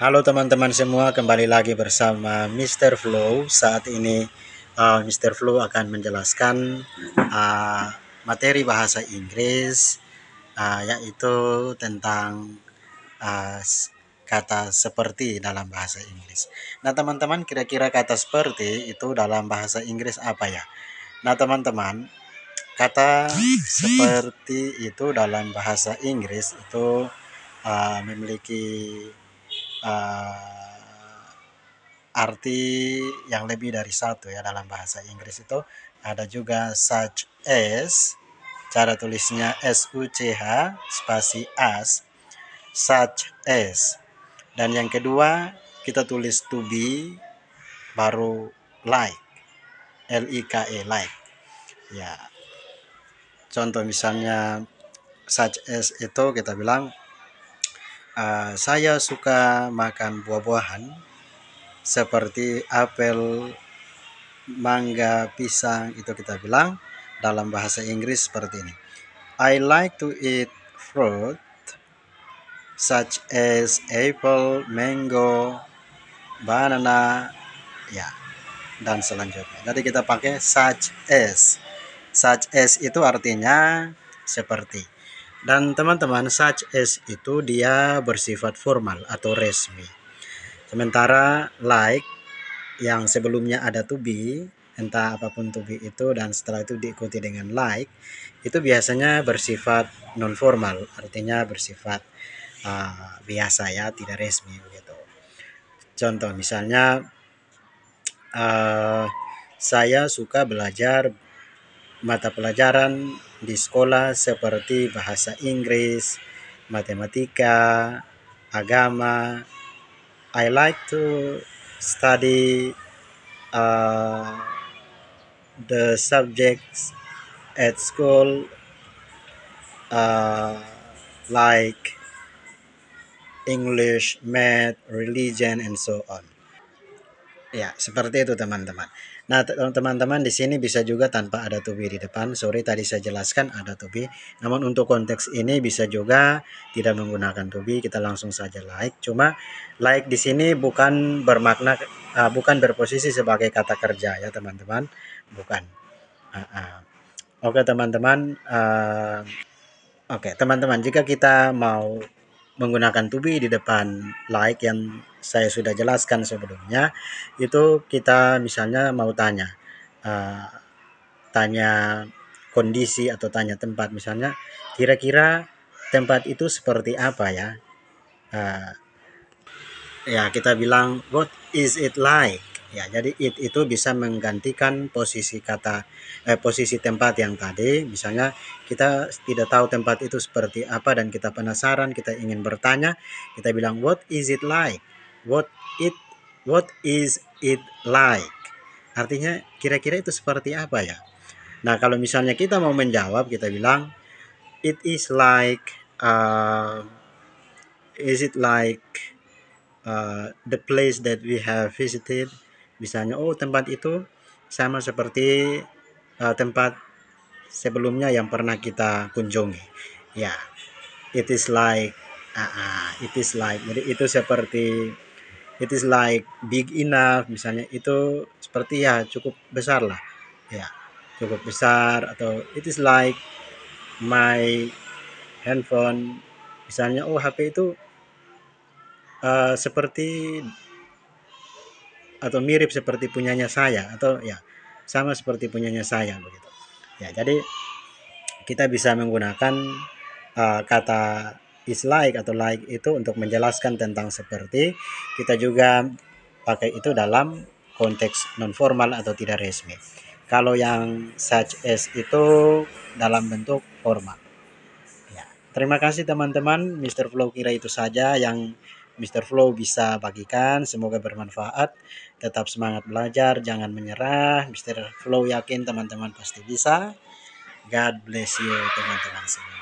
Halo teman-teman semua, kembali lagi bersama Mr. Flow. Saat ini Mr. Flow akan menjelaskan uh, materi bahasa Inggris, yaitu tentang uh, kata seperti dalam bahasa Inggris. Nah teman-teman, kira-kira kata seperti itu dalam bahasa Inggris apa ya? Nah teman-teman, kata seperti itu dalam bahasa Inggris itu memiliki uh, arti yang lebih dari satu ya. Dalam bahasa Inggris itu ada juga such as, cara tulisnya SUCH spasi as, such as. Dan yang kedua kita tulis to be baru like, like ya. Contoh misalnya such as itu kita bilang saya suka makan buah-buahan seperti apel, mangga, pisang. Itu kita bilang dalam bahasa Inggris seperti ini. I like to eat fruit such as apple, mango, banana, ya, dan selanjutnya. Jadi kita pakai such as. Such as itu artinya seperti. Dan teman-teman, such as itu dia bersifat formal atau resmi. Sementara like yang sebelumnya ada to be, entah apapun to be itu, dan setelah itu diikuti dengan like, itu biasanya bersifat non formal, artinya bersifat biasa ya, tidak resmi begitu. Contoh misalnya saya suka belajar mata pelajaran di sekolah seperti bahasa Inggris, matematika, agama. I like to study the subjects at school like English, math, religion, and so on. Ya, seperti itu teman-teman. Nah, teman-teman di sini bisa juga tanpa ada to be di depan. Sorry, tadi saya jelaskan ada to be. Namun untuk konteks ini bisa juga tidak menggunakan to be, kita langsung saja like. Cuma like di sini bukan bermakna bukan berposisi sebagai kata kerja ya teman-teman, bukan. Oke teman-teman, jika kita mau menggunakan to be di depan like yang saya sudah jelaskan sebelumnya, itu kita misalnya mau tanya kondisi atau tanya tempat, misalnya kira-kira tempat itu seperti apa ya. Ya kita bilang what is it like ya. Jadi it itu bisa menggantikan posisi kata posisi tempat yang tadi. Misalnya kita tidak tahu tempat itu seperti apa dan kita penasaran, kita ingin bertanya, kita bilang what is it like, what is it like, artinya kira-kira itu seperti apa ya. Nah kalau misalnya kita mau menjawab, kita bilang it is like the place that we have visited. Misalnya tempat itu sama seperti tempat sebelumnya yang pernah kita kunjungi ya. It is like jadi itu seperti it is like big enough, misalnya itu seperti ya cukup besar lah ya, cukup besar. Atau it is like my handphone, misalnya HP itu seperti atau mirip seperti punyanya saya, atau ya sama seperti punyanya saya begitu ya. Jadi kita bisa menggunakan kata is like atau like itu untuk menjelaskan tentang seperti. Kita juga pakai itu dalam konteks non formal atau tidak resmi. Kalau yang such as itu dalam bentuk formal ya. Terima kasih teman-teman, Mr. Flow kira itu saja yang Mr. Flow bisa bagikan. Semoga bermanfaat. Tetap semangat belajar, jangan menyerah. Mr. Flow yakin teman-teman pasti bisa. God bless you teman-teman semua.